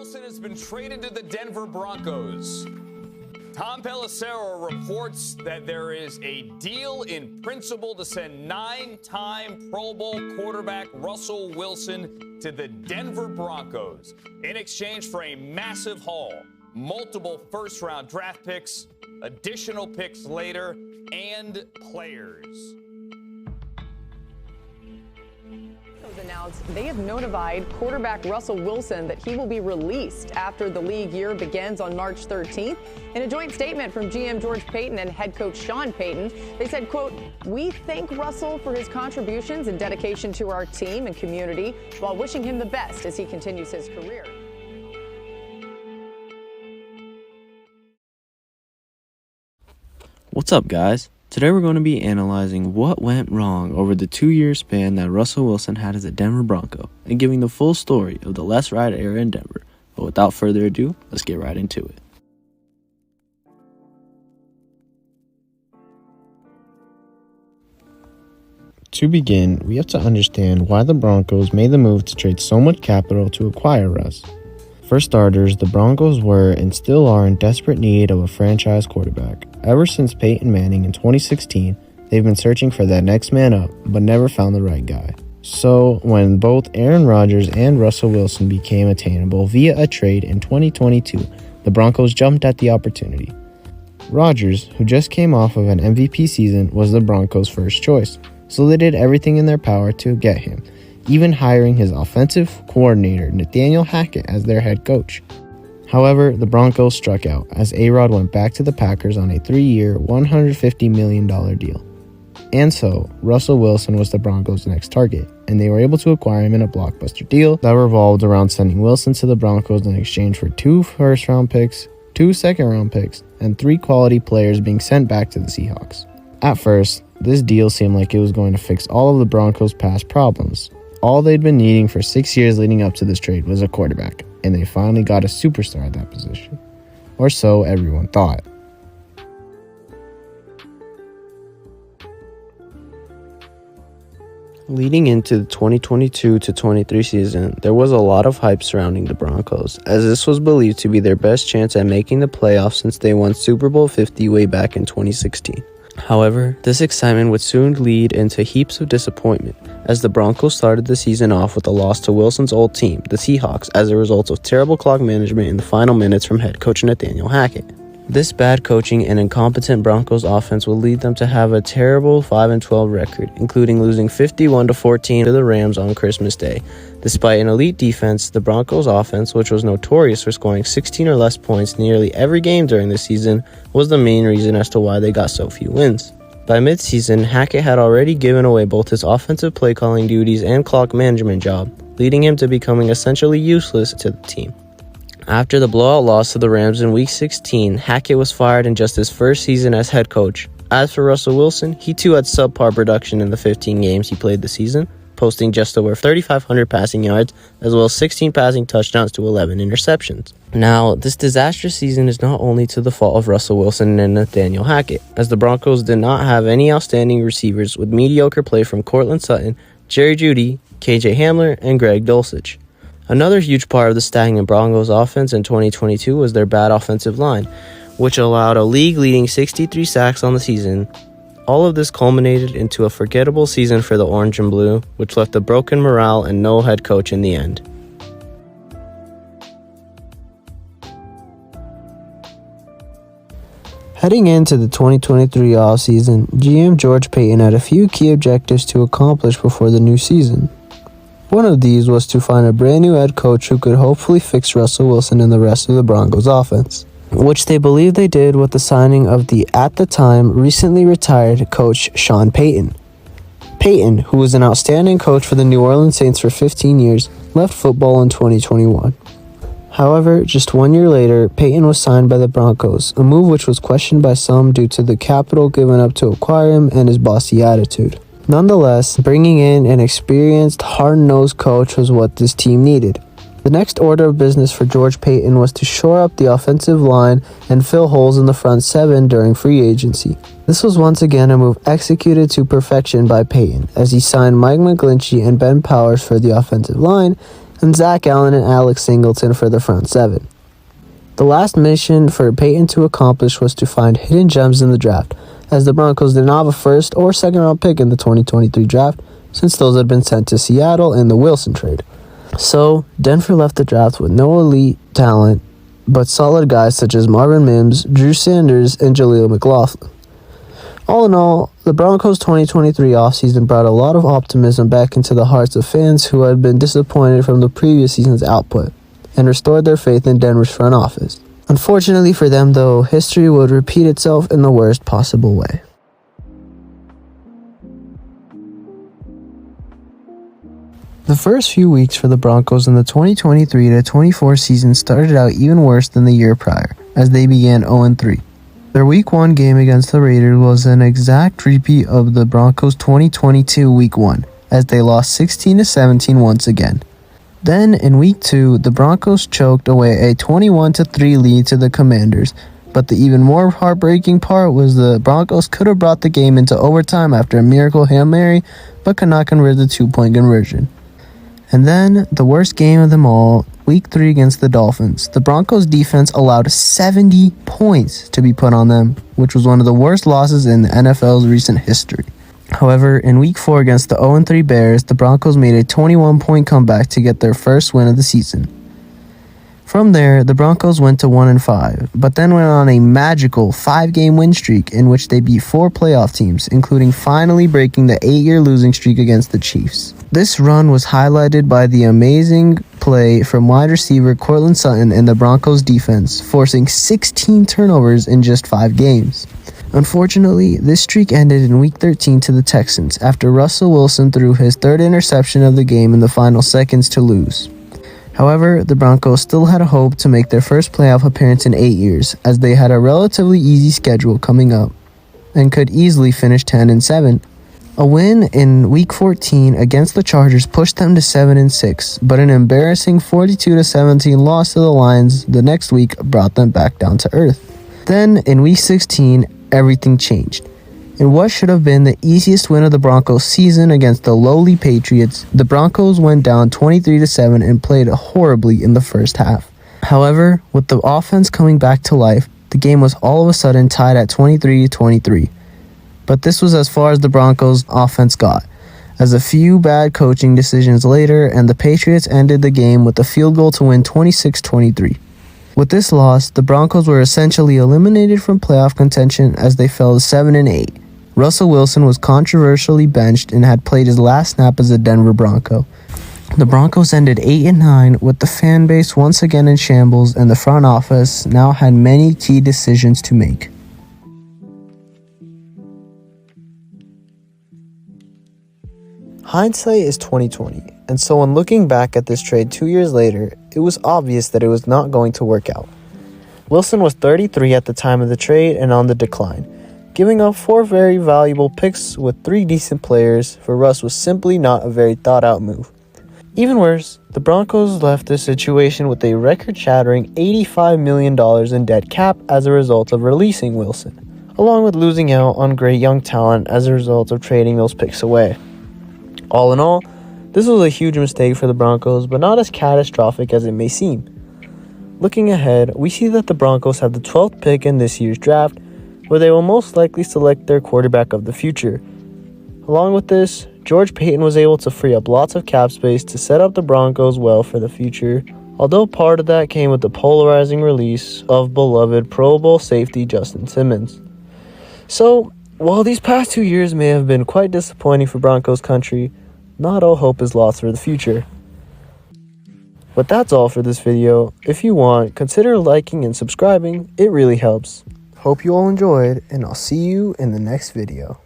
Wilson has been traded to the Denver Broncos. Tom Pelissero reports that there is a deal in principle to send 9-time Pro Bowl quarterback Russell Wilson to the Denver Broncos in exchange for a massive haul, multiple first-round draft picks, additional picks later, and players. Announced they have notified quarterback Russell Wilson that he will be released after the league year begins on March 13th. In a joint statement from GM George Paton and head coach Sean Payton, they said, quote, "We thank Russell for his contributions and dedication to our team and community while wishing him the best as he continues his career." What's up, guys? Today we're going to be analyzing what went wrong over the 2-year span that Russell Wilson had as a Denver Bronco and giving the full story of the Les Ride era in Denver. But without further ado, let's get right into it. To begin, we have to understand why the Broncos made the move to trade so much capital to acquire Russ. For starters, the Broncos were and still are in desperate need of a franchise quarterback. Ever since Peyton Manning in 2016, they've been searching for that next man up, but never found the right guy. So, when both Aaron Rodgers and Russell Wilson became attainable via a trade in 2022, the Broncos jumped at the opportunity. Rodgers, who just came off of an MVP season, was the Broncos' first choice, so they did everything in their power to get him, even hiring his offensive coordinator, Nathaniel Hackett, as their head coach. However, the Broncos struck out as A-Rod went back to the Packers on a 3-year, $150 million deal. And so, Russell Wilson was the Broncos' next target, and they were able to acquire him in a blockbuster deal that revolved around sending Wilson to the Broncos in exchange for 2 first-round picks, 2 second-round picks, and 3 quality players being sent back to the Seahawks. At first, this deal seemed like it was going to fix all of the Broncos' past problems. All they'd been needing for 6 years leading up to this trade was a quarterback, and they finally got a superstar at that position. Or so everyone thought. Leading into the 2022-23 season, there was a lot of hype surrounding the Broncos, as this was believed to be their best chance at making the playoffs since they won Super Bowl 50 way back in 2016. However, this excitement would soon lead into heaps of disappointment, as the Broncos started the season off with a loss to Wilson's old team, the Seahawks, as a result of terrible clock management in the final minutes from head coach Nathaniel Hackett. This bad coaching and incompetent Broncos offense will lead them to have a terrible 5-12 record, including losing 51-14 to the Rams on Christmas Day. Despite an elite defense, the Broncos offense, which was notorious for scoring 16 or less points nearly every game during the season, was the main reason as to why they got so few wins. By midseason, Hackett had already given away both his offensive play calling duties and clock management job, leading him to becoming essentially useless to the team. After the blowout loss to the Rams in Week 16, Hackett was fired in just his first season as head coach. As for Russell Wilson, he too had subpar production in the 15 games he played this season, posting just over 3,500 passing yards, as well as 16 passing touchdowns to 11 interceptions. Now, this disastrous season is not only to the fault of Russell Wilson and Nathaniel Hackett, as the Broncos did not have any outstanding receivers with mediocre play from Cortland Sutton, Jerry Jeudy, KJ Hamler, and Greg Dulcich. Another huge part of the stagnant Broncos offense in 2022 was their bad offensive line, which allowed a league-leading 63 sacks on the season. All of this culminated into a forgettable season for the Orange and Blue, which left a broken morale and no head coach in the end. Heading into the 2023 offseason, GM George Paton had a few key objectives to accomplish before the new season. One of these was to find a brand new head coach who could hopefully fix Russell Wilson and the rest of the Broncos offense, which they believed they did with the signing of the, at the time, recently retired coach Sean Payton. Payton, who was an outstanding coach for the New Orleans Saints for 15 years, left football in 2021. However, just 1 year later, Payton was signed by the Broncos, a move which was questioned by some due to the capital given up to acquire him and his bossy attitude. Nonetheless, bringing in an experienced, hard-nosed coach was what this team needed. The next order of business for George Paton was to shore up the offensive line and fill holes in the front seven during free agency. This was once again a move executed to perfection by Paton, as he signed Mike McGlinchey and Ben Powers for the offensive line, and Zach Allen and Alex Singleton for the front seven. The last mission for Peyton to accomplish was to find hidden gems in the draft, as the Broncos did not have a first or second round pick in the 2023 draft, since those had been sent to Seattle in the Wilson trade. So, Denver left the draft with no elite talent, but solid guys such as Marvin Mims, Drew Sanders, and Jaleel McLaughlin. All in all, the Broncos' 2023 offseason brought a lot of optimism back into the hearts of fans who had been disappointed from the previous season's output, and restored their faith in Denver's front office. Unfortunately for them, though, history would repeat itself in the worst possible way. The first few weeks for the Broncos in the 2023-24 season started out even worse than the year prior, as they began 0-3. Their Week 1 game against the Raiders was an exact repeat of the Broncos' 2022 Week 1, as they lost 16-17 once again. Then, in Week 2, the Broncos choked away a 21-3 lead to the Commanders, but the even more heartbreaking part was the Broncos could have brought the game into overtime after a miracle Hail Mary, but could not convert the 2-point conversion. And then, the worst game of them all, Week 3 against the Dolphins. The Broncos defense allowed 70 points to be put on them, which was one of the worst losses in the NFL's recent history. However, in Week 4 against the 0-3 Bears, the Broncos made a 21-point comeback to get their first win of the season. From there, the Broncos went to 1-5, but then went on a magical 5-game win streak in which they beat 4 playoff teams, including finally breaking the 8-year losing streak against the Chiefs. This run was highlighted by the amazing play from wide receiver Courtland Sutton in the Broncos defense, forcing 16 turnovers in just 5 games. Unfortunately, this streak ended in Week 13 to the Texans after Russell Wilson threw his 3rd interception of the game in the final seconds to lose. However, the Broncos still had a hope to make their first playoff appearance in 8 years, as they had a relatively easy schedule coming up and could easily finish 10-7. A win in Week 14 against the Chargers pushed them to 7-6, but an embarrassing 42-17 loss to the Lions the next week brought them back down to earth. Then, in Week 16, everything changed. In what should have been the easiest win of the Broncos season against the lowly Patriots, the Broncos went down 23-7 and played horribly in the first half. However, with the offense coming back to life, the game was all of a sudden tied at 23-23. But this was as far as the Broncos' offense got, as a few bad coaching decisions later, and the Patriots ended the game with a field goal to win 26-23. With this loss, the Broncos were essentially eliminated from playoff contention as they fell to 7-8. Russell Wilson was controversially benched and had played his last snap as a Denver Bronco. The Broncos ended 8-9 with the fan base once again in shambles, and the front office now had many key decisions to make. Hindsight is 20/20, and so when looking back at this trade 2 years later, it was obvious that it was not going to work out. Wilson was 33 at the time of the trade and on the decline. Giving up 4 very valuable picks with 3 decent players for Russ was simply not a very thought-out move. Even worse, the Broncos left this situation with a record-shattering $85 million in dead cap as a result of releasing Wilson, along with losing out on great young talent as a result of trading those picks away. All in all, this was a huge mistake for the Broncos, but not as catastrophic as it may seem. Looking ahead, we see that the Broncos have the 12th pick in this year's draft, where they will most likely select their quarterback of the future. Along with this, George Paton was able to free up lots of cap space to set up the Broncos well for the future, although part of that came with the polarizing release of beloved Pro Bowl safety Justin Simmons. So, while these past 2 years may have been quite disappointing for Broncos country, not all hope is lost for the future. But that's all for this video. If you want, consider liking and subscribing. It really helps. Hope you all enjoyed, and I'll see you in the next video.